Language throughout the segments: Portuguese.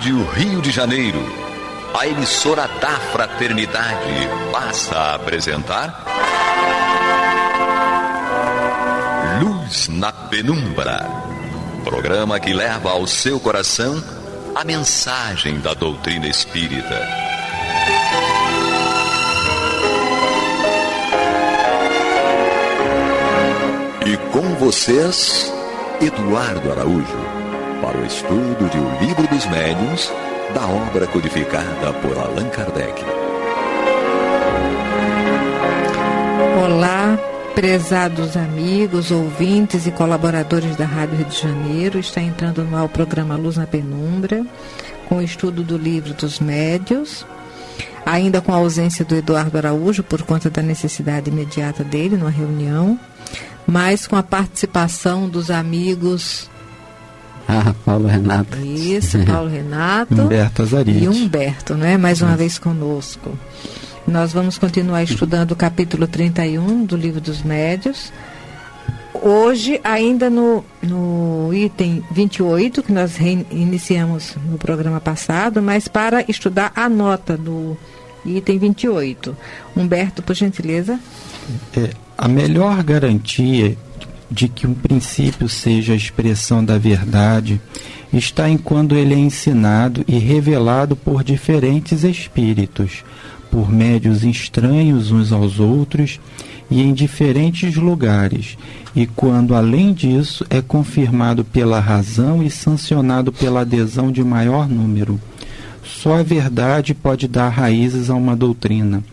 Rádio Rio de Janeiro, a emissora da Fraternidade, passa a apresentar Luz na Penumbra, programa que leva ao seu coração a mensagem da doutrina espírita. E com vocês, Eduardo Araújo, para o estudo de O Livro dos Médiuns, da obra codificada por Allan Kardec. Olá, prezados amigos, ouvintes e colaboradores da Rádio Rio de Janeiro. Está entrando no ar o programa Luz na Penumbra, com o estudo do Livro dos Médiuns, ainda com a ausência do Eduardo Araújo, por conta da necessidade imediata dele numa reunião, mas com a participação dos amigos... Paulo Renato. Isso, Paulo Renato. Humberto Azarite. E Humberto, né? Mais uma vez conosco. Nós vamos continuar estudando o capítulo 31 do Livro dos Médiuns. Hoje, ainda no item 28, que nós iniciamos no programa passado, mas para estudar a nota do item 28. Humberto, por gentileza. A melhor garantia de que um princípio seja a expressão da verdade está em quando ele é ensinado e revelado por diferentes espíritos, por médios estranhos uns aos outros e em diferentes lugares, e quando, além disso, é confirmado pela razão e sancionado pela adesão de maior número. Só a verdade pode dar raízes a uma doutrina.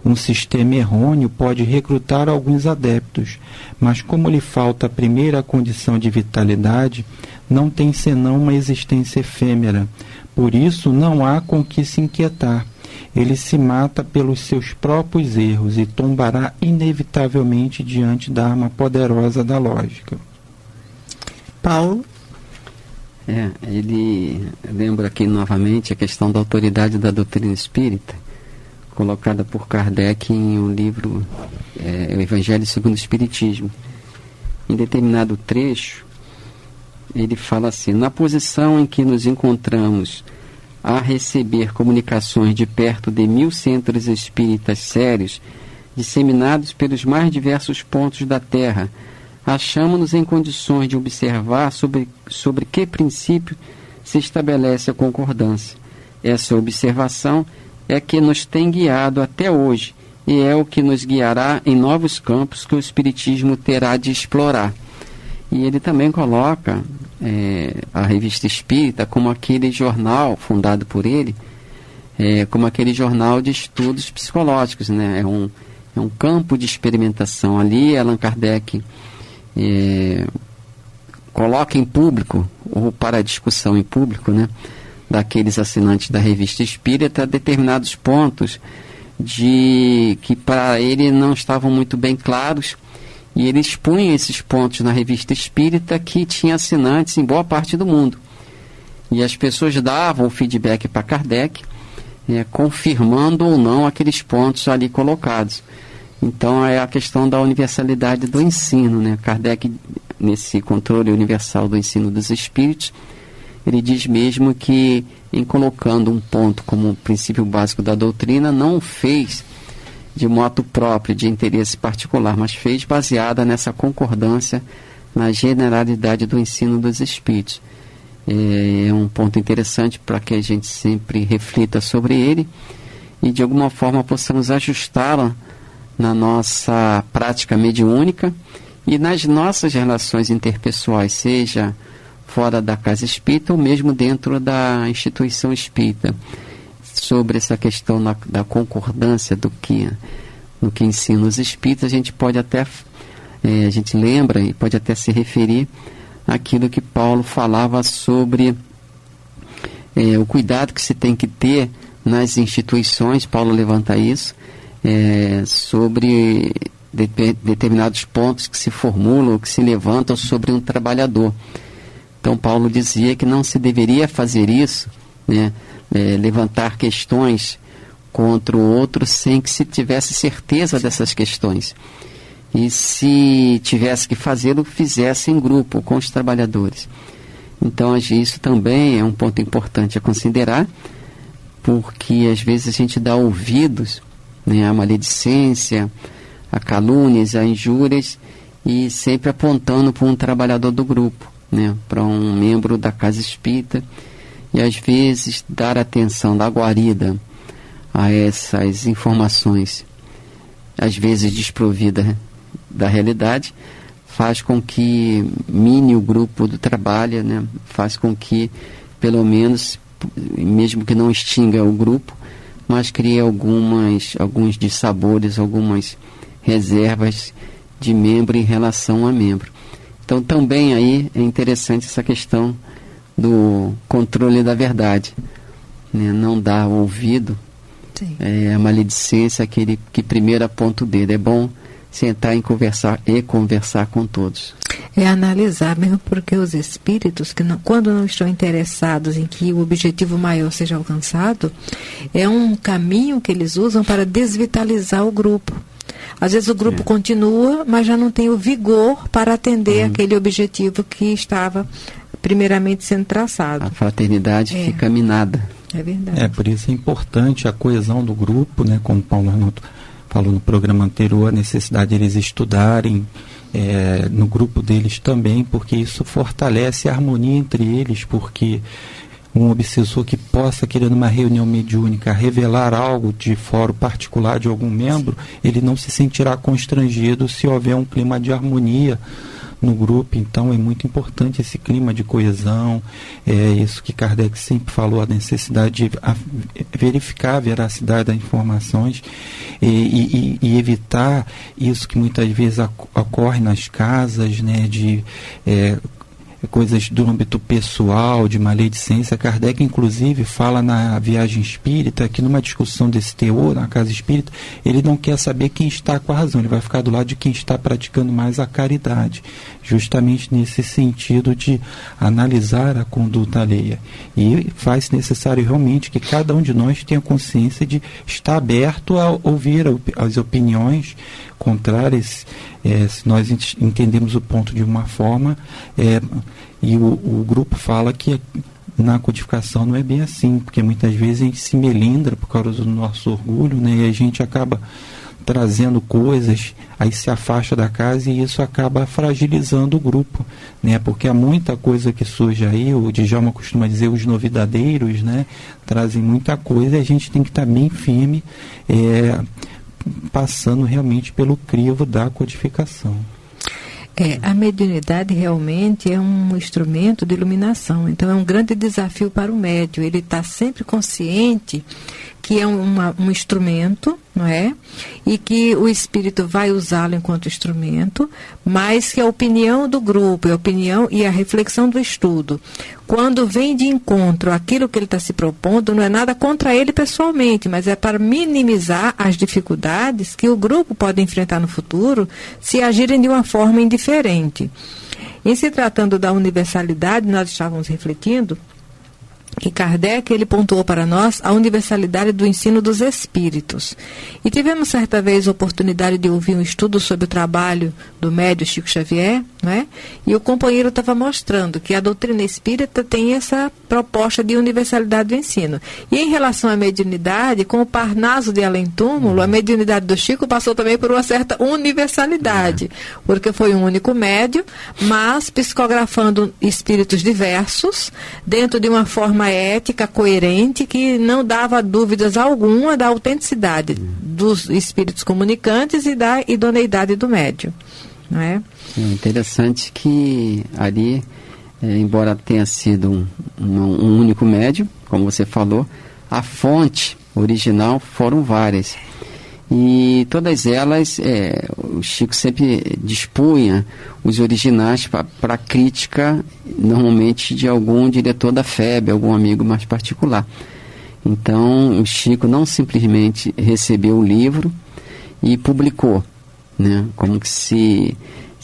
Um sistema errôneo pode recrutar alguns adeptos, mas como lhe falta a primeira condição de vitalidade, não tem senão uma existência efêmera. Por isso não há com que se inquietar. Ele se mata pelos seus próprios erros e tombará inevitavelmente diante da arma poderosa da lógica. Paulo? Ele lembra aqui novamente a questão da autoridade da doutrina espírita, colocada por Kardec em um livro, o Evangelho segundo o Espiritismo. Em determinado trecho, ele fala assim: na posição em que nos encontramos a receber comunicações de perto de 1000 centros espíritas sérios, disseminados pelos mais diversos pontos da Terra, achamos-nos em condições de observar sobre que princípio se estabelece a concordância. Essa observação é que nos tem guiado até hoje e é o que nos guiará em novos campos que o Espiritismo terá de explorar. E ele também coloca a Revista Espírita como aquele jornal fundado por ele, como aquele jornal de estudos psicológicos, né? É um campo de experimentação. Ali Allan Kardec coloca em público, ou para discussão em público, né, daqueles assinantes da Revista Espírita, determinados pontos que para ele não estavam muito bem claros, e ele expunha esses pontos na Revista Espírita, que tinha assinantes em boa parte do mundo. E as pessoas davam o feedback para Kardec, confirmando ou não aqueles pontos ali colocados. Então é a questão da universalidade do ensino, né? Kardec, nesse controle universal do ensino dos espíritos, ele diz mesmo que, em colocando um ponto como princípio básico da doutrina, não fez de moto próprio, de interesse particular, mas fez baseada nessa concordância, na generalidade do ensino dos espíritos. É um ponto interessante para que a gente sempre reflita sobre ele e de alguma forma possamos ajustá-la na nossa prática mediúnica e nas nossas relações interpessoais, seja fora da casa espírita ou mesmo dentro da instituição espírita, sobre essa questão da concordância no que ensina os espíritos. A gente pode até, a gente lembra e pode até se referir àquilo que Paulo falava sobre o cuidado que se tem que ter nas instituições. Paulo levanta isso, sobre determinados pontos que se formulam, que se levantam sobre um trabalhador. Então Paulo dizia que não se deveria fazer isso, né, levantar questões contra o outro sem que se tivesse certeza dessas questões. E se tivesse que fazê-lo, fizesse em grupo com os trabalhadores. Então, isso também é um ponto importante a considerar, porque às vezes a gente dá ouvidos, né, à maledicência, a calúnias, a injúrias, e sempre apontando para um trabalhador do grupo, né, para um membro da casa espírita, e às vezes dar atenção da guarida a essas informações, às vezes desprovida da realidade, faz com que mine o grupo do trabalho, né, faz com que, pelo menos, mesmo que não extinga o grupo, mas crie alguns dissabores, algumas reservas de membro em relação a membro. Então também aí é interessante essa questão do controle da verdade, né? Não dar ouvido à maledicência, aquele que primeiro aponta o dedo. É bom sentar e conversar com todos. É analisar mesmo, porque os espíritos, que quando não estão interessados em que o objetivo maior seja alcançado, é um caminho que eles usam para desvitalizar o grupo. Às vezes o grupo continua, mas já não tem o vigor para atender aquele objetivo que estava primeiramente sendo traçado. A fraternidade fica minada. É verdade. Por isso é importante a coesão do grupo, né? Como o Paulo Arnaldo falou no programa anterior, a necessidade de eles estudarem no grupo deles também, porque isso fortalece a harmonia entre eles, porque um obsessor que possa, querendo uma reunião mediúnica, revelar algo de fora particular de algum membro, ele não se sentirá constrangido se houver um clima de harmonia no grupo. Então é muito importante esse clima de coesão, isso que Kardec sempre falou, a necessidade de verificar a veracidade das informações e evitar isso que muitas vezes ocorre nas casas, né, de coisas do âmbito pessoal, de maledicência. Kardec, inclusive, fala na Viagem Espírita que numa discussão desse teor, na casa espírita, ele não quer saber quem está com a razão, ele vai ficar do lado de quem está praticando mais a caridade, justamente nesse sentido de analisar a conduta alheia. E faz necessário realmente que cada um de nós tenha consciência de estar aberto a ouvir as opiniões contrárias, se nós entendemos o ponto de uma forma, e o grupo fala que na codificação não é bem assim, porque muitas vezes a gente se melindra por causa do nosso orgulho, né, e a gente acaba trazendo coisas, aí se afasta da casa e isso acaba fragilizando o grupo, né, porque há muita coisa que surge aí, o Djalma costuma dizer, os novidadeiros, né, trazem muita coisa e a gente tem que estar bem firme, passando realmente pelo crivo da codificação. A mediunidade realmente é um instrumento de iluminação, então é um grande desafio para o médium. Ele está sempre consciente que é um instrumento, não é? E que o espírito vai usá-lo enquanto instrumento, mas que a opinião do grupo, a opinião e a reflexão do estudo, quando vem de encontro àquilo que ele está se propondo, não é nada contra ele pessoalmente, mas é para minimizar as dificuldades que o grupo pode enfrentar no futuro se agirem de uma forma indiferente. Em se tratando da universalidade, nós estávamos refletindo que Kardec, ele pontuou para nós a universalidade do ensino dos espíritos. E tivemos certa vez a oportunidade de ouvir um estudo sobre o trabalho do médium Chico Xavier, né? E o companheiro estava mostrando que a doutrina espírita tem essa proposta de universalidade do ensino. E em relação à mediunidade, com o Parnaso de Além-Túmulo, a mediunidade do Chico passou também por uma certa universalidade, porque foi um único médium, mas psicografando espíritos diversos, dentro de uma forma ética, coerente, que não dava dúvidas alguma da autenticidade dos espíritos comunicantes e da idoneidade do médium. Não é? É interessante que ali, embora tenha sido um único médium, como você falou, a fonte original foram várias. E todas elas, o Chico sempre dispunha os originais para crítica, normalmente de algum diretor da FEB, algum amigo mais particular. Então, o Chico não simplesmente recebeu o livro e publicou, né, como que se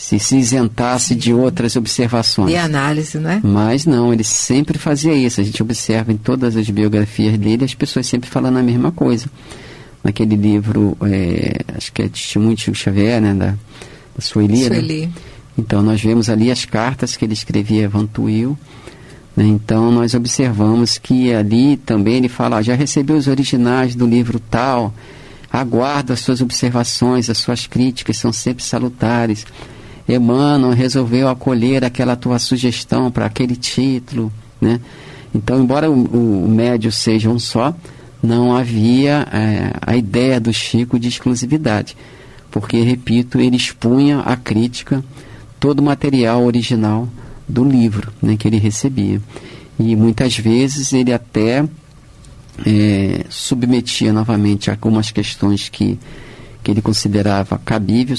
isentasse de outras observações. E análise, né? Mas não, ele sempre fazia isso. A gente observa em todas as biografias dele, as pessoas sempre falando a mesma coisa. Naquele livro, acho que é Testemunho de Chico Xavier, né, da Sueli, né? Então nós vemos ali as cartas que ele escrevia a Vantuil, né? Então nós observamos que ali também ele fala, já recebeu os originais do livro tal, aguardo as suas observações, as suas críticas são sempre salutares. Emmanuel resolveu acolher aquela tua sugestão para aquele título, né? Então, embora o médio seja um só, não havia a ideia do Chico de exclusividade, porque, repito, ele expunha a crítica, todo o material original do livro, né, que ele recebia. E muitas vezes ele até submetia novamente algumas questões que ele considerava cabível,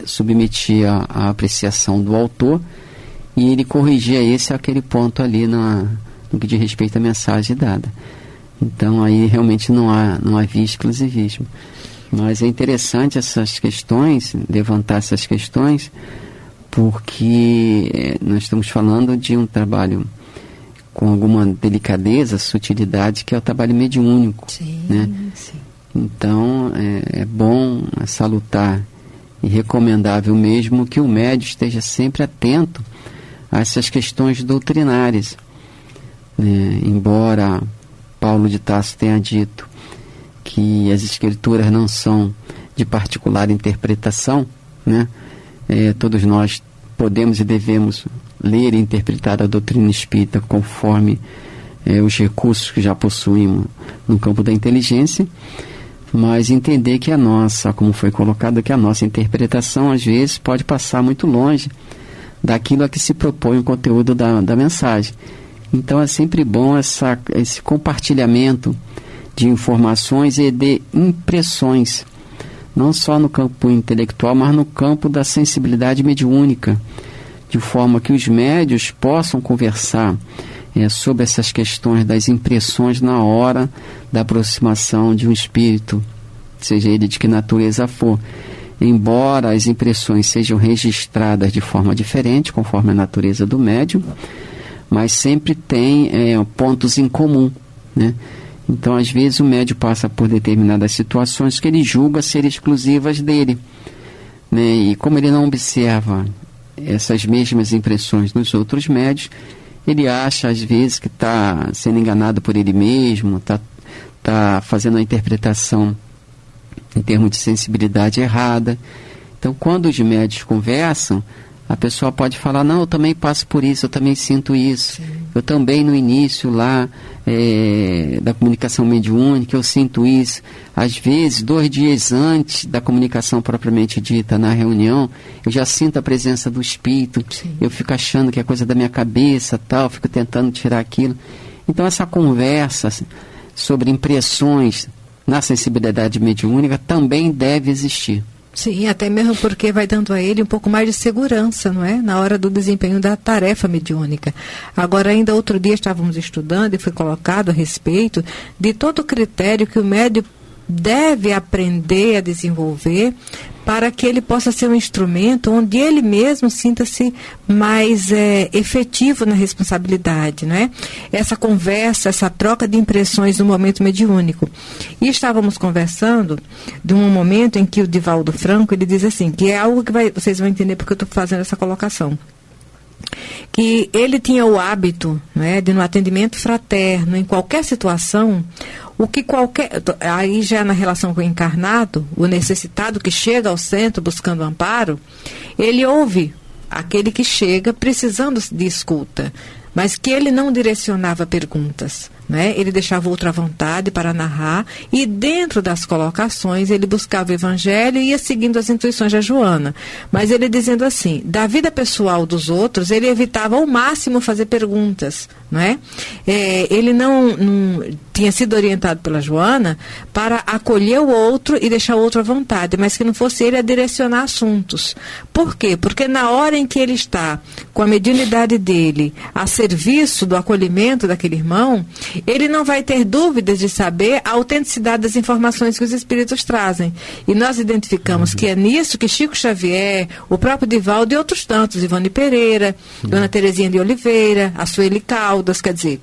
submetia à apreciação do autor, e ele corrigia aquele ponto ali no que diz respeito à mensagem dada. Então aí realmente não havia exclusivismo. Mas é interessante essas questões, levantar essas questões, porque nós estamos falando de um trabalho com alguma delicadeza, sutilidade, que é o trabalho mediúnico. Sim, né? Sim. Então é bom, é salutar e recomendável mesmo que o médium esteja sempre atento a essas questões doutrinárias, né? Embora Paulo de Tarso tenha dito que as escrituras não são de particular interpretação, né? Todos nós podemos e devemos ler e interpretar a doutrina espírita conforme os recursos que já possuímos no campo da inteligência, mas entender que a nossa, como foi colocado, que a nossa interpretação às vezes pode passar muito longe daquilo a que se propõe o conteúdo da mensagem. Então é sempre bom esse compartilhamento de informações e de impressões, não só no campo intelectual, mas no campo da sensibilidade mediúnica, de forma que os médios possam conversar sobre essas questões das impressões na hora da aproximação de um espírito, seja ele de que natureza for. Embora as impressões sejam registradas de forma diferente, conforme a natureza do médium, mas sempre tem pontos em comum, né? Então, às vezes, o médium passa por determinadas situações que ele julga ser exclusivas dele, né? E como ele não observa essas mesmas impressões nos outros médios, ele acha, às vezes, que está sendo enganado por ele mesmo, está fazendo a interpretação em termos de sensibilidade errada. Então, quando os médios conversam, a pessoa pode falar, não, eu também passo por isso, eu também sinto isso. Sim. Eu também no início lá da comunicação mediúnica, eu sinto isso. Às vezes, 2 dias antes da comunicação propriamente dita na reunião, eu já sinto a presença do espírito. Sim. Eu fico achando que é coisa da minha cabeça, tal, fico tentando tirar aquilo. Então essa conversa sobre impressões na sensibilidade mediúnica também deve existir. Sim, até mesmo porque vai dando a ele um pouco mais de segurança, não é? Na hora do desempenho da tarefa mediúnica. Agora, ainda outro dia estávamos estudando e foi colocado a respeito de todo o critério que o médium deve aprender a desenvolver para que ele possa ser um instrumento onde ele mesmo sinta-se mais efetivo na responsabilidade, né? Essa conversa, essa troca de impressões no momento mediúnico. E estávamos conversando de um momento em que o Divaldo Franco, ele diz assim, que é algo que vocês vão entender porque eu estou fazendo essa colocação, que ele tinha o hábito, né, de no atendimento fraterno, em qualquer situação, aí já na relação com o encarnado, o necessitado que chega ao centro buscando amparo, ele ouve aquele que chega precisando de escuta, mas que ele não direcionava perguntas, né? Ele deixava outra vontade para narrar e dentro das colocações ele buscava o evangelho e ia seguindo as intuições da Joana, mas ele dizendo assim, da vida pessoal dos outros ele evitava ao máximo fazer perguntas, não é? Ele não tinha sido orientado pela Joana para acolher o outro e deixar o outro à vontade, mas que não fosse ele a direcionar assuntos. Por quê? Porque na hora em que ele está com a mediunidade dele a serviço do acolhimento daquele irmão, ele não vai ter dúvidas de saber a autenticidade das informações que os espíritos trazem. E nós identificamos que é nisso que Chico Xavier, o próprio Divaldo e outros tantos, Ivone Pereira, Dona Terezinha de Oliveira, a Sueli Caldas, quer dizer,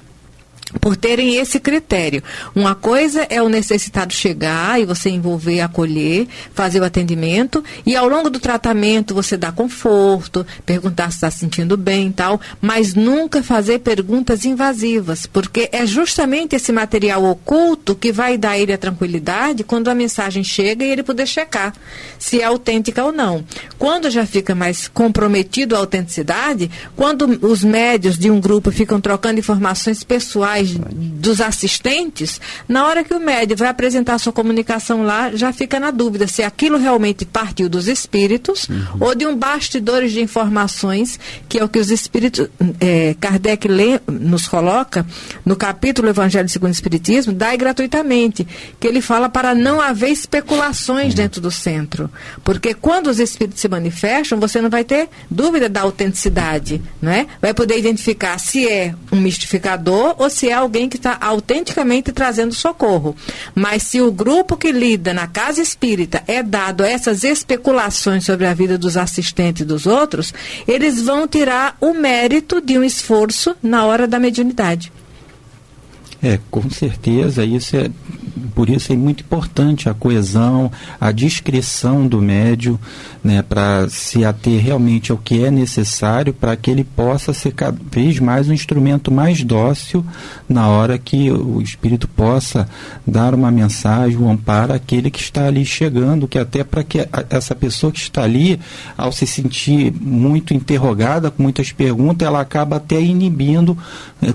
por terem esse critério. Uma coisa é o necessitado chegar e você envolver, acolher, fazer o atendimento, e ao longo do tratamento você dá conforto, perguntar se está se sentindo bem e tal, mas nunca fazer perguntas invasivas, porque é justamente esse material oculto que vai dar a ele a tranquilidade quando a mensagem chega e ele poder checar se é autêntica ou não. Quando já fica mais comprometido a autenticidade, quando os médios de um grupo ficam trocando informações pessoais dos assistentes, na hora que o médium vai apresentar sua comunicação lá, já fica na dúvida se aquilo realmente partiu dos espíritos ou de um bastidores de informações, que é o que os espíritos, Kardec nos coloca no capítulo Evangelho segundo o Espiritismo, dai gratuitamente, que ele fala para não haver especulações dentro do centro, porque quando os espíritos se manifestam, você não vai ter dúvida da autenticidade, né? Vai poder identificar se é um mistificador ou se é alguém que está autenticamente trazendo socorro. Mas se o grupo que lida na casa espírita é dado a essas especulações sobre a vida dos assistentes e dos outros, eles vão tirar o mérito de um esforço na hora da mediunidade. Com certeza, por isso é muito importante a coesão, a discrição do médium, né, para se ater realmente ao que é necessário para que ele possa ser cada vez mais um instrumento mais dócil na hora que o espírito possa dar uma mensagem, um amparo àquele que está ali chegando, que até para que essa pessoa que está ali, ao se sentir muito interrogada, com muitas perguntas, ela acaba até inibindo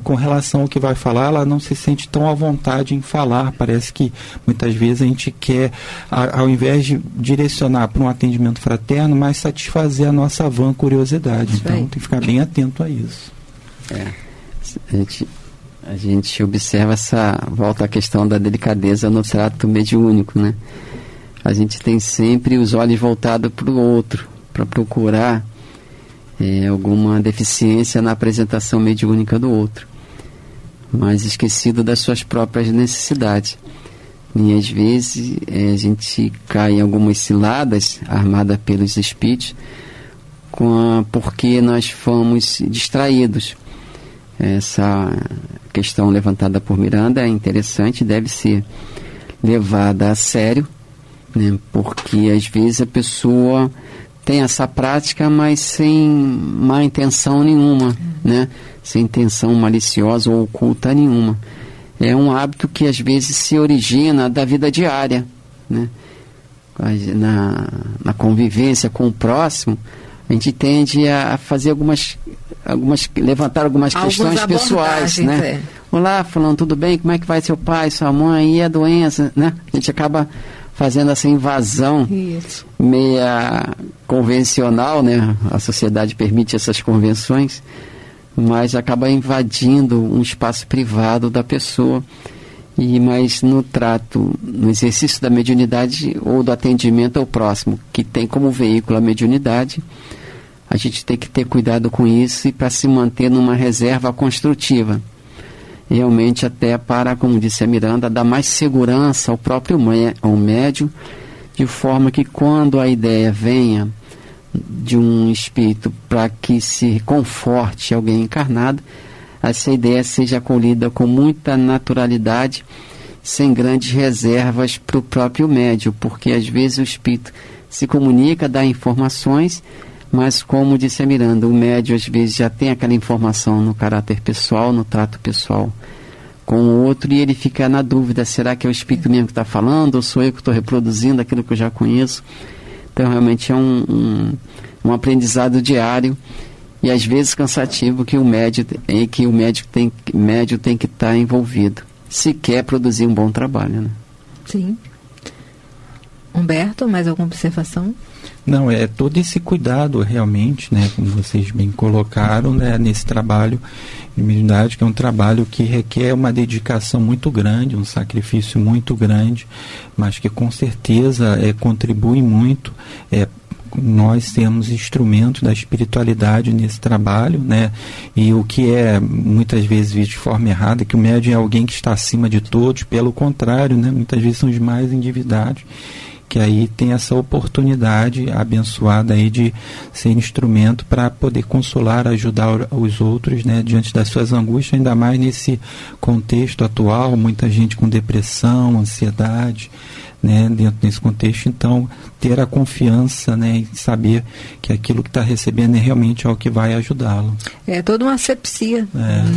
com relação ao que vai falar, ela não se sente tão à vontade em falar. Parece que muitas vezes a gente quer, ao invés de direcionar para um atendimento fraterno, mais satisfazer a nossa vã curiosidade. Então tem que ficar bem atento a isso. A gente observa volta à questão da delicadeza no trato mediúnico, né? A gente tem sempre os olhos voltados para o outro, para procurar alguma deficiência na apresentação mediúnica do outro, mas esquecido das suas próprias necessidades. E às vezes a gente cai em algumas ciladas armadas pelos espíritos porque nós fomos distraídos. Essa questão levantada por Miranda é interessante, deve ser levada a sério, né? Porque às vezes a pessoa tem essa prática, mas sem má intenção nenhuma, né? Sem intenção maliciosa ou oculta nenhuma. É um hábito que às vezes se origina da vida diária, né? Na convivência com o próximo, a gente tende a fazer levantar algumas questões pessoais, né? Olá, fulano, tudo bem? Como é que vai seu pai, sua mãe? E a doença, né? A gente acaba fazendo essa invasão meia convencional, né? A sociedade permite essas convenções, mas acaba invadindo um espaço privado da pessoa. Mas no exercício da mediunidade ou do atendimento ao próximo, que tem como veículo a mediunidade, a gente tem que ter cuidado com isso e para se manter numa reserva construtiva. Realmente até para, como disse a Miranda, dar mais segurança ao próprio médium, de forma que quando a ideia venha de um espírito para que se conforte alguém encarnado, essa ideia seja acolhida com muita naturalidade, sem grandes reservas para o próprio médium, porque às vezes o espírito se comunica, dá informações, mas como disse a Miranda, o médium às vezes já tem aquela informação no caráter pessoal, no trato pessoal com o outro, e ele fica na dúvida, será que é o espírito mesmo que está falando, ou sou eu que estou reproduzindo aquilo que eu já conheço? Então realmente é um aprendizado diário e às vezes cansativo que o médium tem que estar envolvido, se quer produzir um bom trabalho, né? Sim. Humberto, mais alguma observação? Não, é todo esse cuidado realmente, né, como vocês bem colocaram, né, nesse trabalho de mediunidade, que é um trabalho que requer uma dedicação muito grande, um sacrifício muito grande, mas que com certeza contribui muito. Nós temos instrumentos da espiritualidade nesse trabalho, né? E o que é muitas vezes visto de forma errada, que o médium é alguém que está acima de todos, pelo contrário, né? Muitas vezes são os mais endividados, que aí tem essa oportunidade abençoada aí de ser instrumento para poder consolar, ajudar os outros, né, diante das suas angústias, ainda mais nesse contexto atual, muita gente com depressão, ansiedade, né, dentro desse contexto. Então, ter a confiança, né, e saber que aquilo que está recebendo é realmente algo que vai ajudá-lo. É toda uma asepsia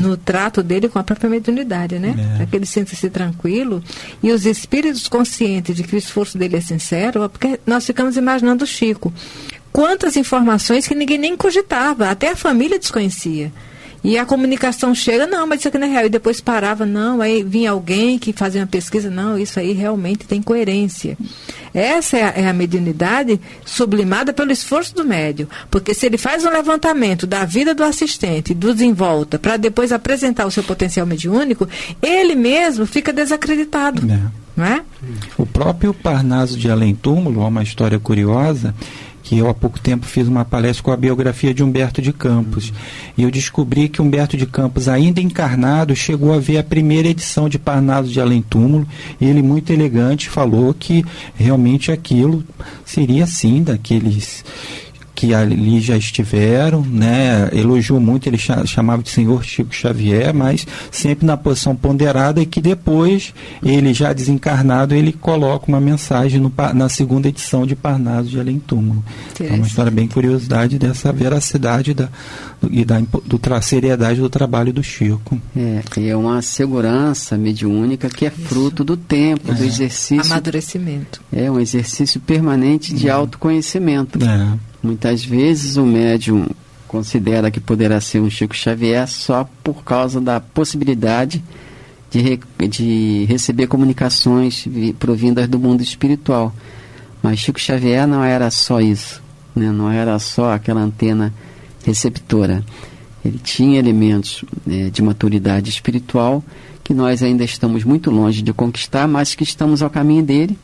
no trato dele com a própria mediunidade, né? Para que ele sinta-se tranquilo e os espíritos conscientes de que o esforço dele é sincero, porque nós ficamos imaginando o Chico. Quantas informações que ninguém nem cogitava, até a família desconhecia. E a comunicação chega, não, mas isso aqui não é real. E depois parava, não, aí vinha alguém que fazia uma pesquisa, não, isso aí realmente tem coerência. Essa é a mediunidade sublimada pelo esforço do médium. Porque se ele faz um levantamento da vida do assistente, do desenvolta, para depois apresentar o seu potencial mediúnico, ele mesmo fica desacreditado. Não é? O próprio Parnaso de Além Túmulo, uma história curiosa, que eu há pouco tempo fiz uma palestra com a biografia de Humberto de Campos, e eu descobri que Humberto de Campos, ainda encarnado, chegou a ver a primeira edição de Parnaso de Além Túmulo, e ele, muito elegante, falou que realmente aquilo seria sim daqueles que ali já estiveram, né? Elogiou muito, ele chamava de Senhor Chico Xavier, mas sempre na posição ponderada, e que depois, ele já desencarnado, ele coloca uma mensagem na segunda edição de Parnaso de Além Túmulo. É uma história bem curiosidade dessa veracidade da seriedade do trabalho do Chico. E é uma segurança mediúnica que é fruto do tempo, do exercício. Amadurecimento. É um exercício permanente de autoconhecimento. Muitas vezes o médium considera que poderá ser um Chico Xavier só por causa da possibilidade de receber comunicações provindas do mundo espiritual. Mas Chico Xavier não era só isso, né? Não era só aquela antena receptora. Ele tinha elementos de maturidade espiritual que nós ainda estamos muito longe de conquistar, mas que estamos ao caminho dele.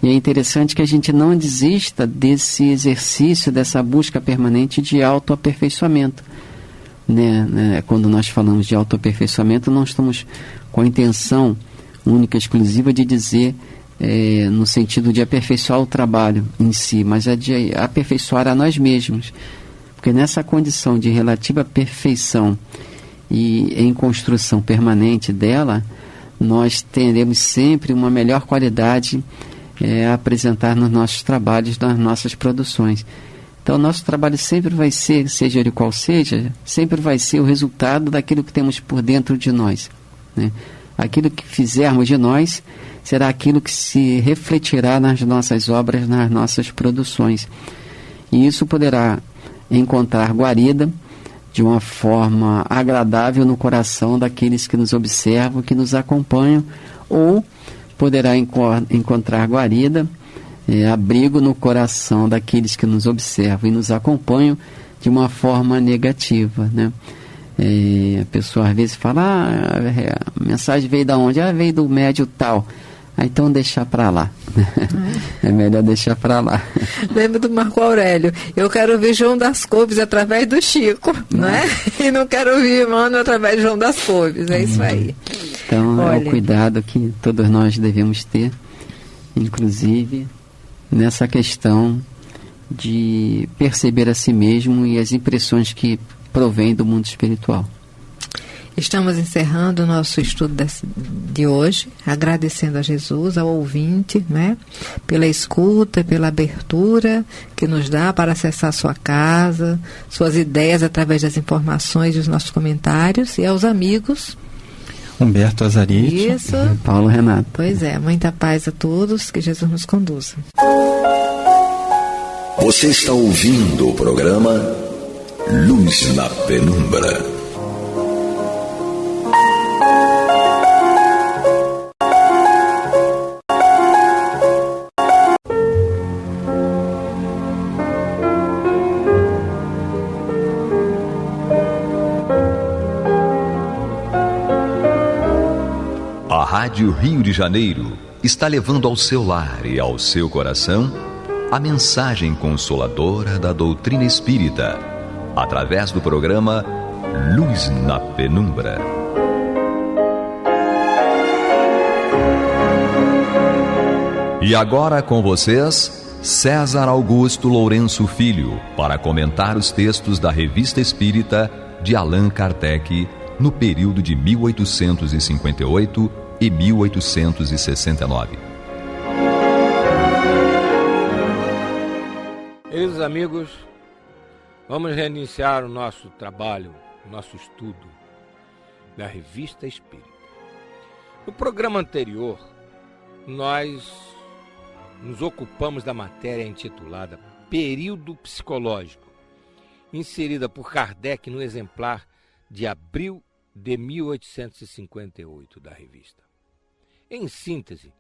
E é interessante que a gente não desista desse exercício, dessa busca permanente de autoaperfeiçoamento. Quando nós falamos de autoaperfeiçoamento, não estamos com a intenção única, exclusiva de dizer no sentido de aperfeiçoar o trabalho em si, mas é de aperfeiçoar a nós mesmos. Porque nessa condição de relativa perfeição e em construção permanente dela, nós teremos sempre uma melhor qualidade a apresentar nos nossos trabalhos, nas nossas produções. Então, o nosso trabalho sempre vai ser, seja ele qual seja, sempre vai ser o resultado daquilo que temos por dentro de nós, né? Aquilo que fizermos de nós será aquilo que se refletirá nas nossas obras, nas nossas produções. E isso poderá encontrar guarida de uma forma agradável no coração daqueles que nos observam, que nos acompanham, ou poderá encontrar guarida, abrigo no coração daqueles que nos observam e nos acompanham de uma forma negativa, né? A pessoa às vezes fala, a mensagem veio da onde? Veio do médium tal. Então deixar para lá. É melhor deixar para lá. Lembro do Marco Aurélio. Eu quero ouvir João das Couves através do Chico, não é? E não quero ouvir Emmanuel através de João das Couves. É isso aí. Então, é o cuidado que todos nós devemos ter, inclusive nessa questão de perceber a si mesmo e as impressões que provém do mundo espiritual. Estamos encerrando o nosso estudo de hoje, agradecendo a Jesus, ao ouvinte, né, pela escuta, pela abertura que nos dá para acessar sua casa, suas ideias através das informações e os nossos comentários, e aos amigos. Humberto Azarite. Isso. Paulo Renato. Pois é, muita paz a todos, que Jesus nos conduza. Você está ouvindo o programa Luz na Penumbra. A Rádio Rio de Janeiro está levando ao seu lar e ao seu coração a mensagem consoladora da doutrina espírita, através do programa Luz na Penumbra. E agora com vocês, César Augusto Lourenço Filho, para comentar os textos da Revista Espírita de Allan Kardec no período de 1858 e 1869. Queridos amigos, vamos reiniciar o nosso trabalho, o nosso estudo da Revista Espírita. No programa anterior, nós nos ocupamos da matéria intitulada Período Psicológico, inserida por Kardec no exemplar de abril de 1858 da revista. Em síntese,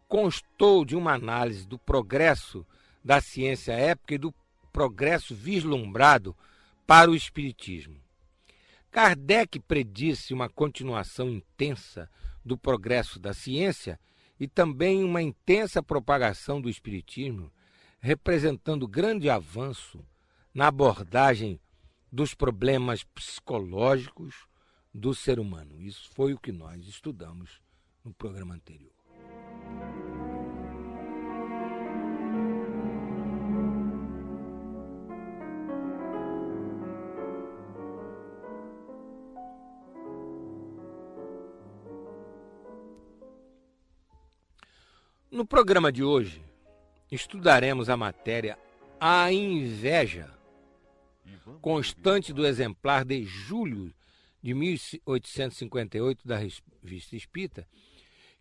constou de uma análise do progresso da ciência época e do progresso vislumbrado para o espiritismo. Kardec predisse uma continuação intensa do progresso da ciência e também uma intensa propagação do espiritismo, representando grande avanço na abordagem dos problemas psicológicos do ser humano. Isso foi o que nós estudamos no programa anterior. No programa de hoje, estudaremos a matéria A Inveja, constante do exemplar de julho de 1858 da Revista Espírita,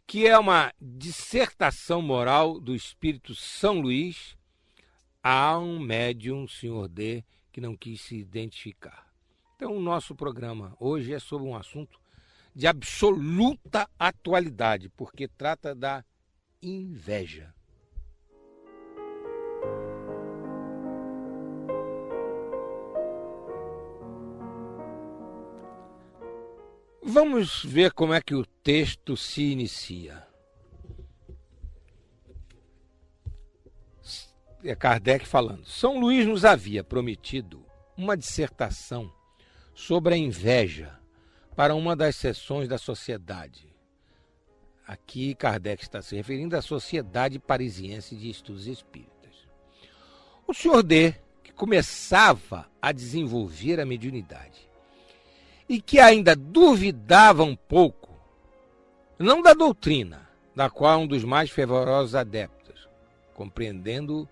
que é uma dissertação moral do espírito São Luís a um médium, senhor D, que não quis se identificar. Então, o nosso programa hoje é sobre um assunto de absoluta atualidade, porque trata da inveja. Vamos ver como é que o texto se inicia. É Kardec falando. São Luís nos havia prometido uma dissertação sobre a inveja para uma das seções da sociedade. Aqui Kardec está se referindo à Sociedade Parisiense de Estudos Espíritas. O senhor D, que começava a desenvolver a mediunidade e que ainda duvidava um pouco, não da doutrina, da qual um dos mais fervorosos adeptos, compreendendo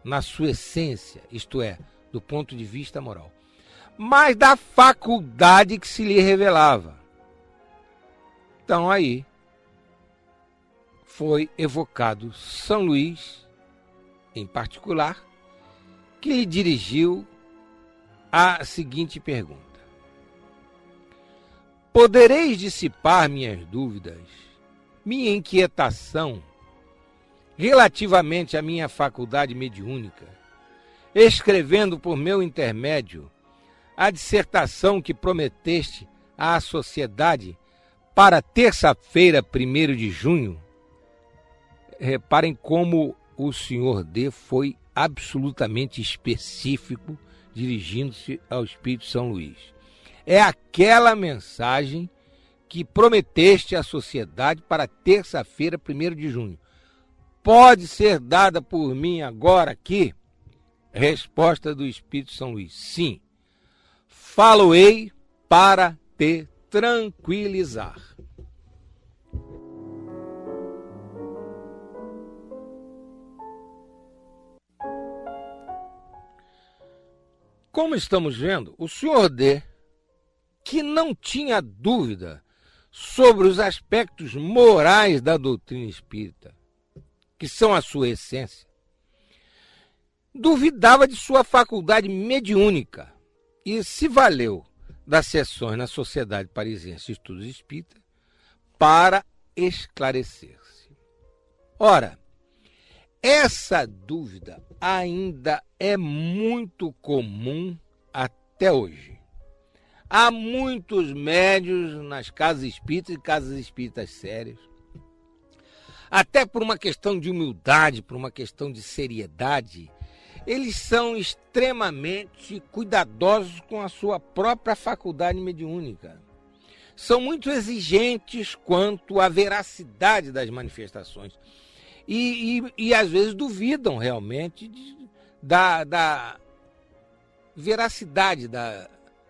na sua essência, isto é, do ponto de vista moral, mas da faculdade que se lhe revelava. Então aí foi evocado São Luís, em particular, que lhe dirigiu a seguinte pergunta: podereis dissipar minhas dúvidas, minha inquietação relativamente à minha faculdade mediúnica, escrevendo por meu intermédio a dissertação que prometeste à sociedade para terça-feira, 1º de junho? Reparem como o senhor D foi absolutamente específico, dirigindo-se ao Espírito São Luís. É aquela mensagem que prometeste à sociedade para terça-feira, 1º de junho. Pode ser dada por mim agora aqui? Resposta do Espírito São Luís: sim. Falo-ei para te tranquilizar. Como estamos vendo, o senhor D, que não tinha dúvida sobre os aspectos morais da doutrina espírita, que são a sua essência, duvidava de sua faculdade mediúnica e se valeu das sessões na Sociedade Parisiense de Estudos Espíritas para esclarecer-se. Ora, essa dúvida ainda é muito comum até hoje. Há muitos médiuns nas casas espíritas e casas espíritas sérias, até por uma questão de humildade, por uma questão de seriedade, eles são extremamente cuidadosos com a sua própria faculdade mediúnica. São muito exigentes quanto à veracidade das manifestações. e às vezes duvidam realmente da veracidade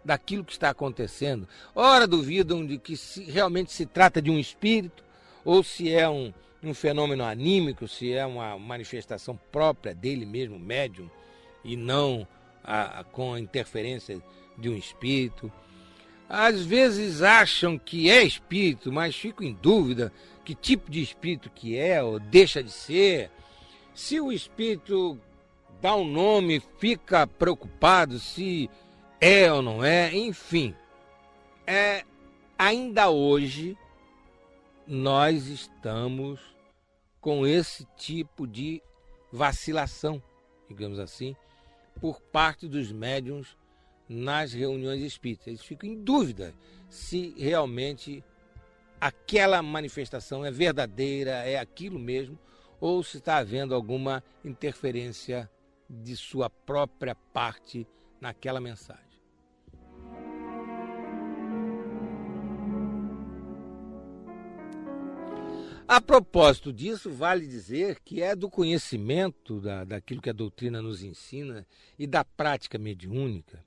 daquilo que está acontecendo. Ora duvidam de que realmente se trata de um espírito, ou se é um fenômeno anímico, se é uma manifestação própria dele mesmo, médium, e não com a interferência de um espírito. Às vezes acham que é espírito, mas ficam em dúvida que tipo de espírito que é ou deixa de ser. Se o espírito dá um nome, fica preocupado se é ou não é, enfim. Ainda hoje nós estamos com esse tipo de vacilação, digamos assim, por parte dos médiuns nas reuniões espíritas. Eles ficam em dúvida se realmente aquela manifestação é verdadeira, é aquilo mesmo, ou se está havendo alguma interferência de sua própria parte naquela mensagem. A propósito disso, vale dizer que é do conhecimento daquilo que a doutrina nos ensina e da prática mediúnica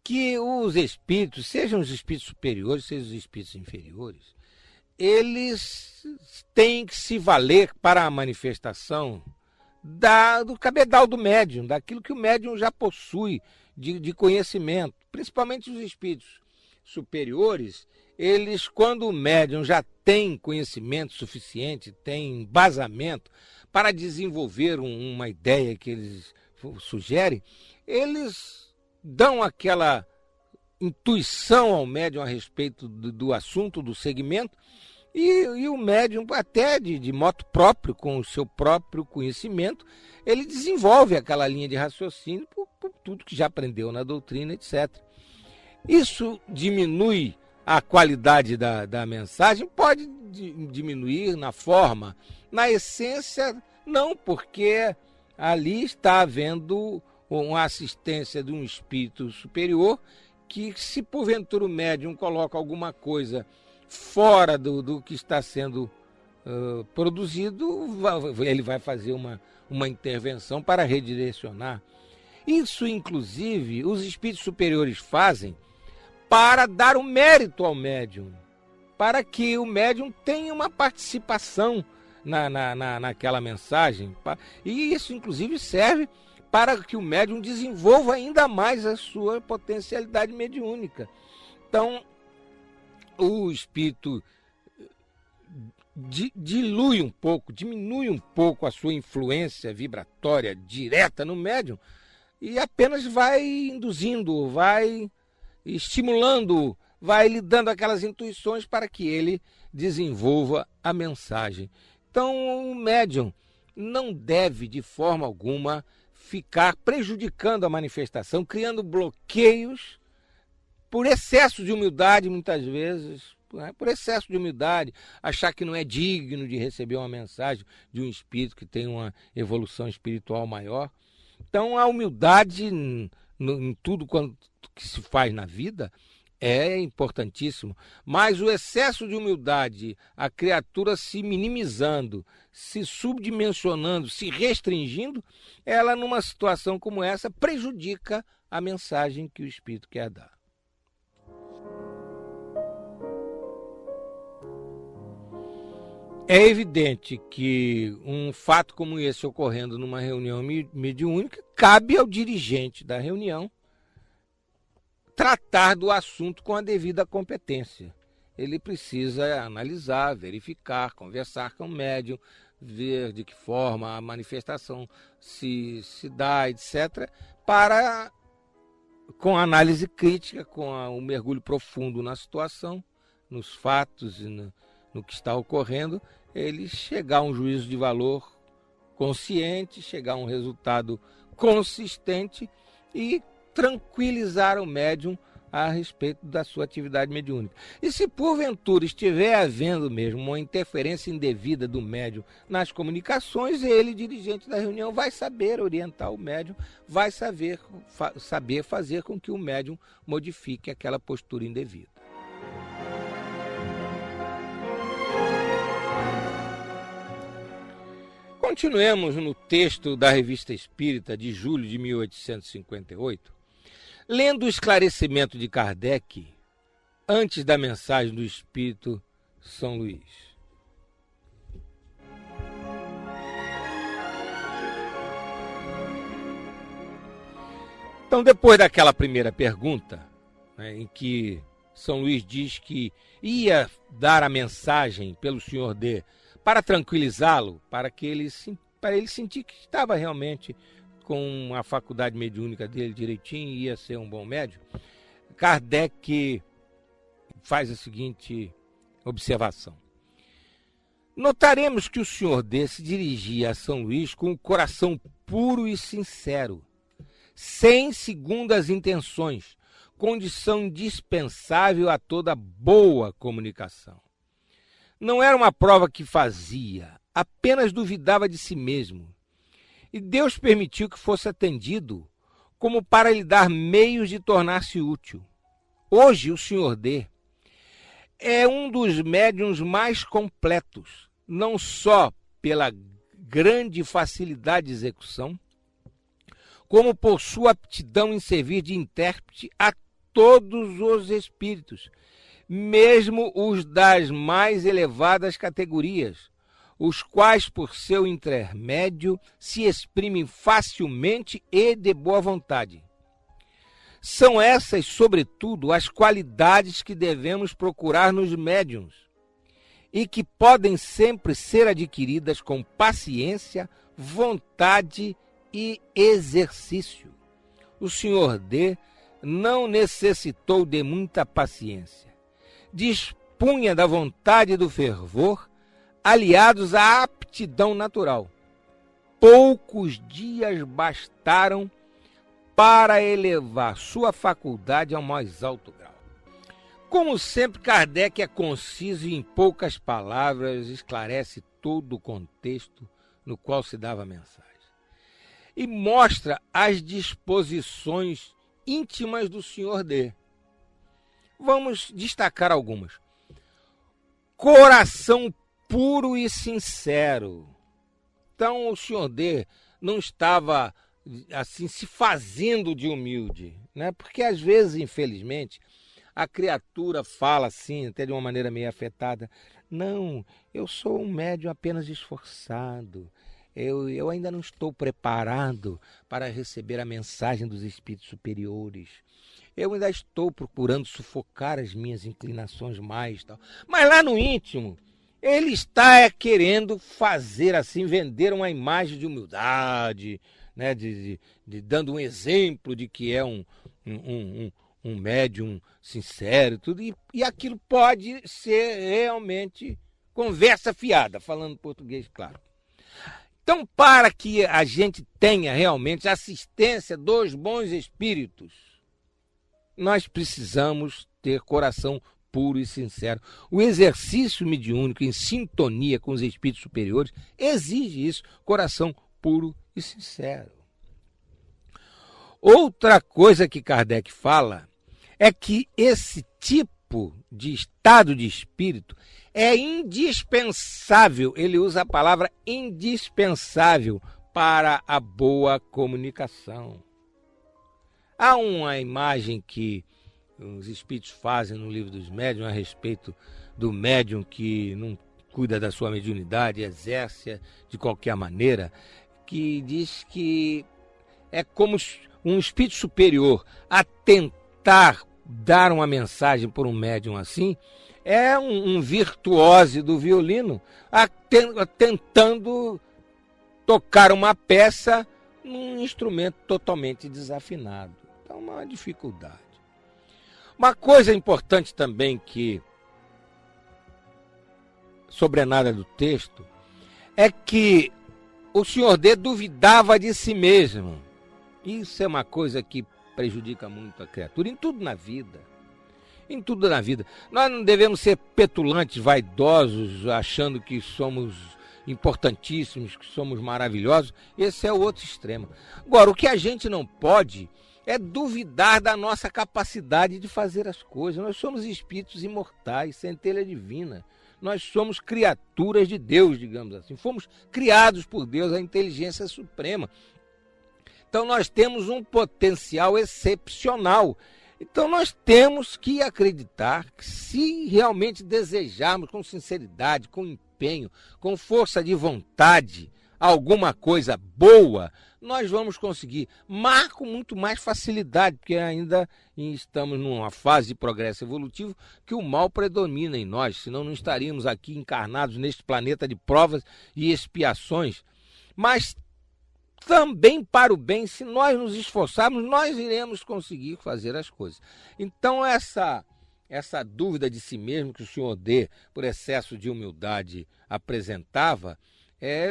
que os espíritos, sejam os espíritos superiores, sejam os espíritos inferiores, eles têm que se valer para a manifestação do cabedal do médium, daquilo que o médium já possui de conhecimento, principalmente os espíritos superiores. Eles, quando o médium já tem conhecimento suficiente, tem embasamento para desenvolver uma ideia que eles sugerem, eles dão aquela intuição ao médium a respeito do assunto, do segmento, e o médium, até de modo próprio, com o seu próprio conhecimento, ele desenvolve aquela linha de raciocínio por tudo que já aprendeu na doutrina, etc. Isso diminui a qualidade da mensagem? Pode diminuir na forma, na essência, não, porque ali está havendo uma assistência de um espírito superior que, se porventura o médium coloca alguma coisa fora do que está sendo produzido, ele vai fazer uma intervenção para redirecionar. Isso, inclusive, os espíritos superiores fazem para dar o mérito ao médium, para que o médium tenha uma participação naquela mensagem. E isso, inclusive, serve para que o médium desenvolva ainda mais a sua potencialidade mediúnica. Então, o espírito diminui um pouco a sua influência vibratória direta no médium e apenas vai induzindo, vai estimulando, vai lhe dando aquelas intuições para que ele desenvolva a mensagem. Então, o médium não deve, de forma alguma, ficar prejudicando a manifestação, criando bloqueios por excesso de humildade, muitas vezes, né? Por excesso de humildade, achar que não é digno de receber uma mensagem de um espírito que tem uma evolução espiritual maior. Então, a humildade em tudo quanto que se faz na vida é importantíssimo, mas o excesso de humildade, a criatura se minimizando, se subdimensionando, se restringindo, ela, numa situação como essa, prejudica a mensagem que o espírito quer dar. É evidente que um fato como esse ocorrendo numa reunião mediúnica, cabe ao dirigente da reunião tratar do assunto com a devida competência. Ele precisa analisar, verificar, conversar com o médium, ver de que forma a manifestação se dá, etc., para, com análise crítica, com o mergulho profundo na situação, nos fatos e no que está ocorrendo, ele chegar a um juízo de valor consciente, chegar a um resultado consistente e tranquilizar o médium a respeito da sua atividade mediúnica. E se porventura estiver havendo mesmo uma interferência indevida do médium nas comunicações, ele, dirigente da reunião, vai saber orientar o médium, vai saber fazer com que o médium modifique aquela postura indevida. Continuemos no texto da Revista Espírita de julho de 1858, lendo o esclarecimento de Kardec antes da mensagem do Espírito São Luís. Então, depois daquela primeira pergunta, né, em que São Luís diz que ia dar a mensagem pelo Senhor D para tranquilizá-lo, para ele sentir que estava realmente com a faculdade mediúnica dele direitinho e ia ser um bom médium, Kardec faz a seguinte observação. Notaremos que o Senhor D se dirigia a São Luís com o coração puro e sincero, sem segundas intenções, condição indispensável a toda boa comunicação. Não era uma prova que fazia, apenas duvidava de si mesmo. E Deus permitiu que fosse atendido, como para lhe dar meios de tornar-se útil. Hoje, o Senhor D é um dos médiuns mais completos, não só pela grande facilidade de execução, como por sua aptidão em servir de intérprete a todos os espíritos, mesmo os das mais elevadas categorias, os quais, por seu intermédio, se exprimem facilmente e de boa vontade. São essas, sobretudo, as qualidades que devemos procurar nos médiuns e que podem sempre ser adquiridas com paciência, vontade e exercício. O Senhor D não necessitou de muita paciência. Dispunha da vontade e do fervor, aliados à aptidão natural. Poucos dias bastaram para elevar sua faculdade ao mais alto grau. Como sempre, Kardec é conciso e em poucas palavras esclarece todo o contexto no qual se dava a mensagem. E mostra as disposições íntimas do Senhor D. Vamos destacar algumas. Coração puro e sincero. Então o Senhor D não estava assim se fazendo de humilde, né? Porque às vezes, infelizmente, a criatura fala assim, até de uma maneira meio afetada: não, eu sou um médium apenas esforçado, eu ainda não estou preparado para receber a mensagem dos espíritos superiores, eu ainda estou procurando sufocar as minhas inclinações mais, tal. Mas lá no íntimo, ele está querendo fazer assim, vender uma imagem de humildade, né, dando um exemplo de que é um médium sincero, tudo, e aquilo pode ser realmente conversa fiada, falando português claro. Então, para que a gente tenha realmente a assistência dos bons espíritos, nós precisamos ter coração puro e sincero. O exercício mediúnico em sintonia com os espíritos superiores exige isso, coração puro e sincero. Outra coisa que Kardec fala é que esse tipo de estado de espírito é indispensável, ele usa a palavra indispensável para a boa comunicação. Há uma imagem que os espíritos fazem no Livro dos Médiuns a respeito do médium que não cuida da sua mediunidade, exerce de qualquer maneira, que diz que é como um espírito superior a tentar dar uma mensagem por um médium assim, é um virtuose do violino tentando tocar uma peça num instrumento totalmente desafinado. Então, uma dificuldade. Uma coisa importante também que sobrenada do texto é que o Senhor D duvidava de si mesmo. Isso é uma coisa que prejudica muito a criatura em tudo na vida. Em tudo na vida. Nós não devemos ser petulantes, vaidosos, achando que somos importantíssimos, que somos maravilhosos. Esse é o outro extremo. Agora, o que a gente não pode é duvidar da nossa capacidade de fazer as coisas. Nós somos espíritos imortais, centelha divina. nós somos criaturas de Deus, digamos assim. Fomos criados por Deus, a inteligência suprema. Então nós temos um potencial excepcional. Então nós temos que acreditar que, se realmente desejarmos com sinceridade, com empenho, com força de vontade, alguma coisa boa, nós vamos conseguir. Mas com muito mais facilidade, porque ainda estamos numa fase de progresso evolutivo que o mal predomina em nós, senão não estaríamos aqui encarnados neste planeta de provas e expiações. Mas também para o bem, se nós nos esforçarmos, nós iremos conseguir fazer as coisas. Então essa dúvida de si mesmo que o senhor D, por excesso de humildade, apresentava,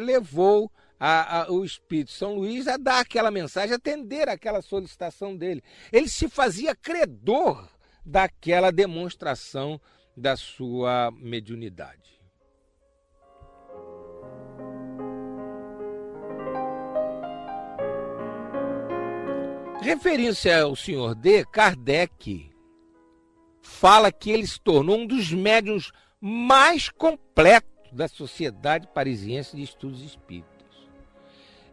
levou o Espírito São Luís a dar aquela mensagem, a atender aquela solicitação dele. Ele se fazia credor daquela demonstração da sua mediunidade. Referindo-se ao senhor D, Kardec fala que ele se tornou um dos médiuns mais completos da Sociedade Parisiense de Estudos Espíritas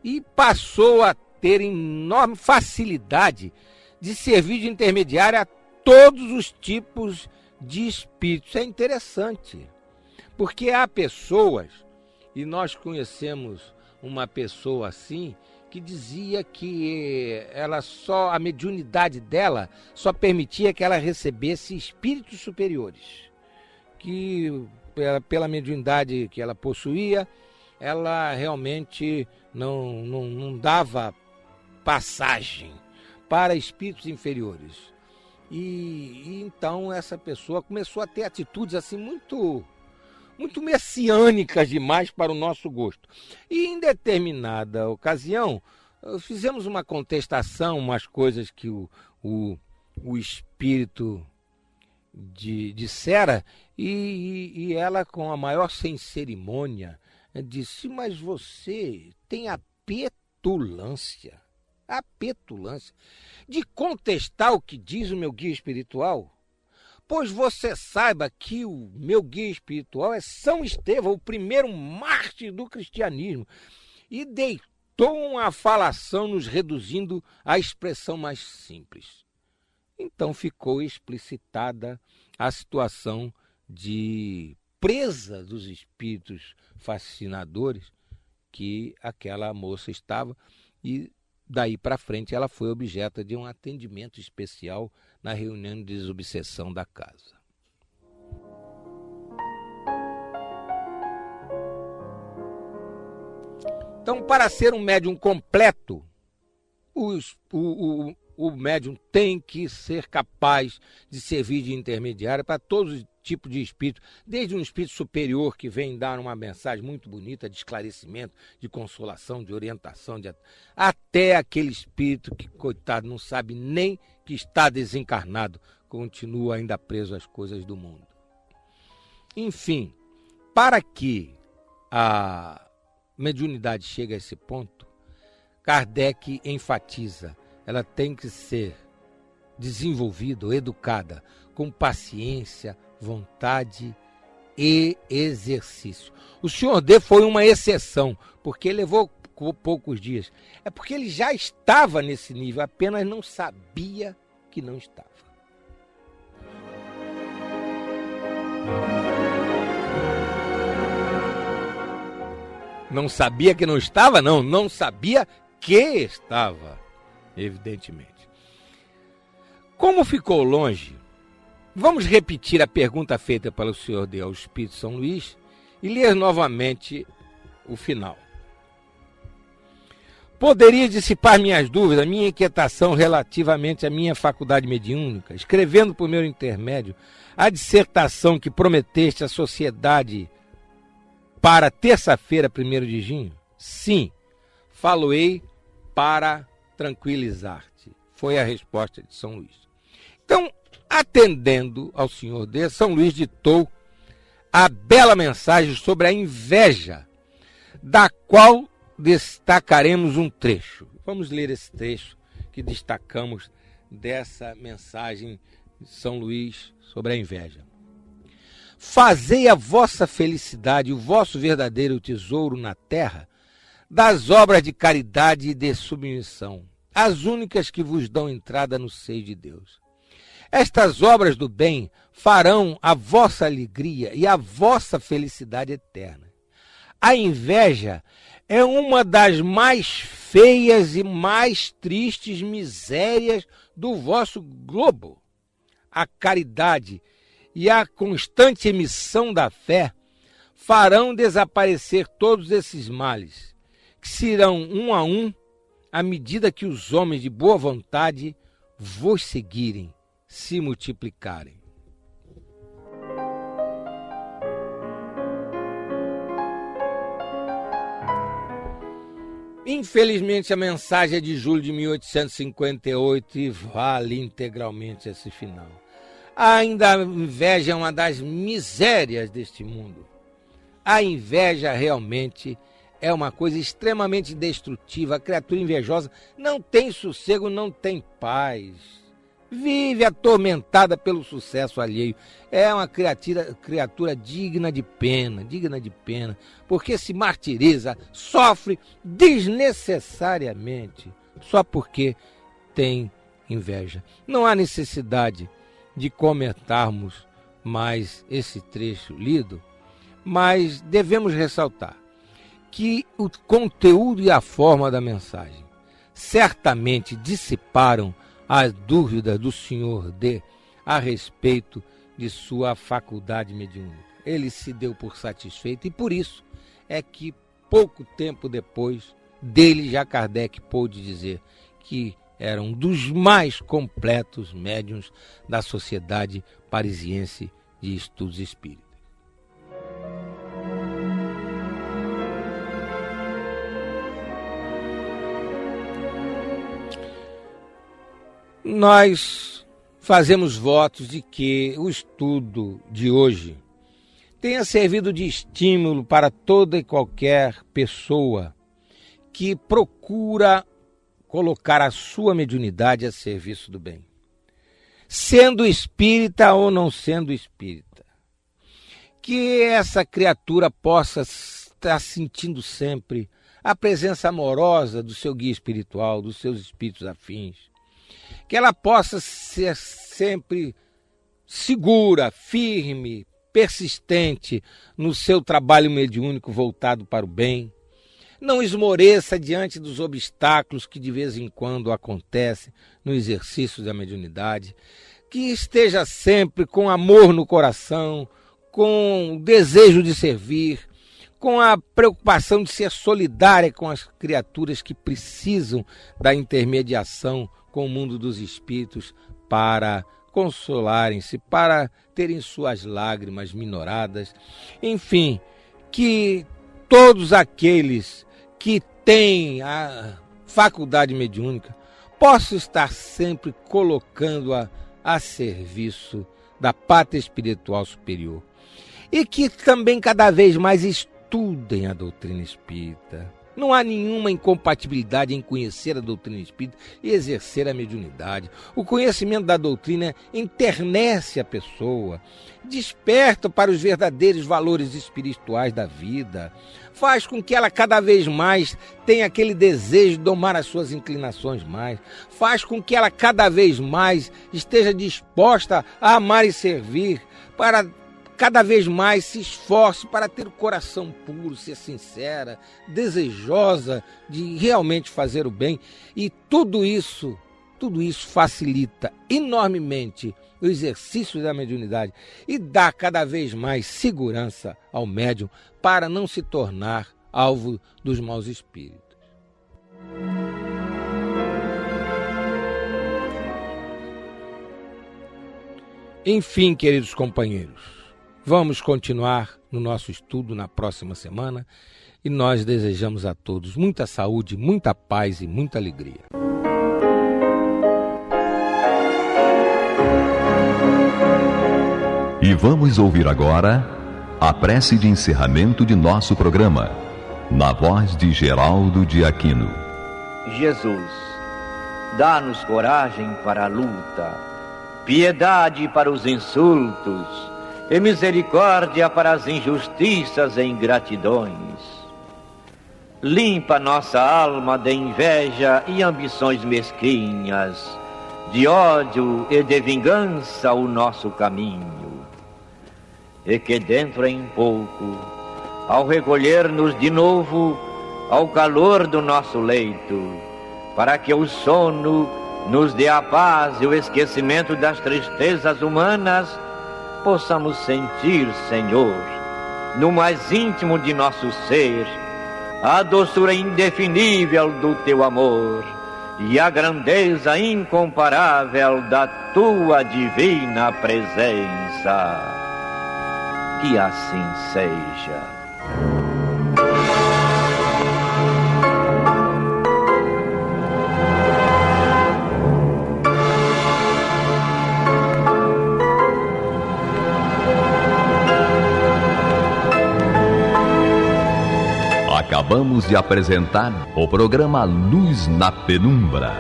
e passou a ter enorme facilidade de servir de intermediário a todos os tipos de espíritos. É interessante, porque há pessoas, e nós conhecemos uma pessoa assim, que dizia que a mediunidade dela só permitia que ela recebesse espíritos superiores, que pela mediunidade que ela possuía, ela realmente não dava passagem para espíritos inferiores. E então essa pessoa começou a ter atitudes assim muito messiânicas demais para o nosso gosto. E em determinada ocasião, fizemos uma contestação, umas coisas que o espírito dissera, e ela, com a maior sem cerimônia, disse: mas você tem a petulância de contestar o que diz o meu guia espiritual? Pois você saiba que o meu guia espiritual é São Estevão, o primeiro mártir do cristianismo, e deitou uma falação nos reduzindo à expressão mais simples. Então ficou explicitada a situação de presa dos espíritos fascinadores que aquela moça estava, e daí para frente ela foi objeto de um atendimento especial na reunião de desobsessão da casa. Então, para ser um médium completo, o médium tem que ser capaz de servir de intermediário para todos os tipos de espírito, desde um espírito superior que vem dar uma mensagem muito bonita de esclarecimento, de consolação, de orientação, até aquele espírito que, coitado, não sabe nem que está desencarnado, continua ainda preso às coisas do mundo. Enfim, para que a mediunidade chegue a esse ponto, Kardec enfatiza: ela tem que ser desenvolvida ou educada com paciência, vontade e exercício. O senhor D foi uma exceção, porque levou poucos dias. É porque ele já estava nesse nível, apenas não sabia que não estava. Não sabia que não estava? Não sabia que estava, evidentemente. Como ficou longe, vamos repetir a pergunta feita pelo senhor D ao Espírito São Luís e ler novamente o final. Poderia dissipar minhas dúvidas, minha inquietação relativamente à minha faculdade mediúnica, escrevendo por meu intermédio a dissertação que prometeste à sociedade para terça-feira, 1º de junho? Sim, falo-ei para tranquilizar-te, foi a resposta de São Luís. Então, atendendo ao senhor D, São Luís ditou a bela mensagem sobre a inveja, da qual destacaremos um trecho. Vamos ler esse trecho que destacamos dessa mensagem de São Luís sobre a inveja. fazei a vossa felicidade, o vosso verdadeiro tesouro na terra, das obras de caridade e de submissão, as únicas que vos dão entrada no seio de Deus. Estas obras do bem farão a vossa alegria e a vossa felicidade eterna. A inveja é uma das mais feias e mais tristes misérias do vosso globo. A caridade e a constante emissão da fé farão desaparecer todos esses males, que se irão um a um à medida que os homens de boa vontade vos seguirem, se multiplicarem. Infelizmente, a mensagem é de julho de 1858 e vale integralmente esse final. Ainda a inveja é uma das misérias deste mundo. A inveja realmente é uma coisa extremamente destrutiva. A criatura invejosa não tem sossego, não tem paz. Vive atormentada pelo sucesso alheio. É uma criatura digna de pena, porque se martiriza, sofre desnecessariamente, só porque tem inveja. Não há necessidade de comentarmos mais esse trecho lido, mas devemos ressaltar que o conteúdo e a forma da mensagem certamente dissiparam as dúvidas do Sr. D a respeito de sua faculdade mediúnica. Ele se deu por satisfeito e por isso é que pouco tempo depois dele já Kardec pôde dizer que era um dos mais completos médiuns da Sociedade Parisiense de Estudos Espíritas. Nós fazemos votos de que o estudo de hoje tenha servido de estímulo para toda e qualquer pessoa que procura colocar a sua mediunidade a serviço do bem, sendo espírita ou não sendo espírita. Que essa criatura possa estar sentindo sempre a presença amorosa do seu guia espiritual, dos seus espíritos afins, que ela possa ser sempre segura, firme, persistente no seu trabalho mediúnico voltado para o bem. Não esmoreça diante dos obstáculos que de vez em quando acontecem no exercício da mediunidade. Que esteja sempre com amor no coração, com desejo de servir, com a preocupação de ser solidária com as criaturas que precisam da intermediação com o mundo dos espíritos para consolarem-se, para terem suas lágrimas minoradas. Enfim, que todos aqueles que têm a faculdade mediúnica possam estar sempre colocando-a a serviço da pátria espiritual superior. E que também cada vez mais estudem a doutrina espírita. Não há nenhuma incompatibilidade em conhecer a doutrina espírita e exercer a mediunidade. O conhecimento da doutrina enternece a pessoa, desperta para os verdadeiros valores espirituais da vida, faz com que ela cada vez mais tenha aquele desejo de domar as suas inclinações mais, faz com que ela cada vez mais esteja disposta a amar e servir, para cada vez mais se esforce para ter o coração puro, ser sincera, desejosa de realmente fazer o bem. E tudo isso facilita enormemente o exercício da mediunidade e dá cada vez mais segurança ao médium para não se tornar alvo dos maus espíritos. Enfim, queridos companheiros, vamos continuar no nosso estudo na próxima semana e nós desejamos a todos muita saúde, muita paz e muita alegria. E vamos ouvir agora a prece de encerramento de nosso programa, na voz de Geraldo de Aquino. Jesus, dá-nos coragem para a luta, piedade para os insultos e misericórdia para as injustiças e ingratidões. Limpa nossa alma de inveja e ambições mesquinhas, de ódio e de vingança o nosso caminho. E que dentro em pouco, ao recolher-nos de novo ao calor do nosso leito, para que o sono nos dê a paz e o esquecimento das tristezas humanas, possamos sentir, Senhor, no mais íntimo de nosso ser, a doçura indefinível do Teu amor e a grandeza incomparável da Tua divina presença. Que assim seja. Acabamos de apresentar o programa Luz na Penumbra,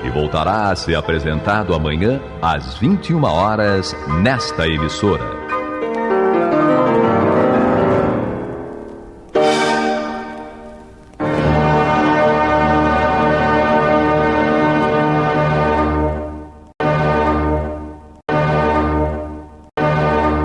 que voltará a ser apresentado amanhã às 21 horas nesta emissora.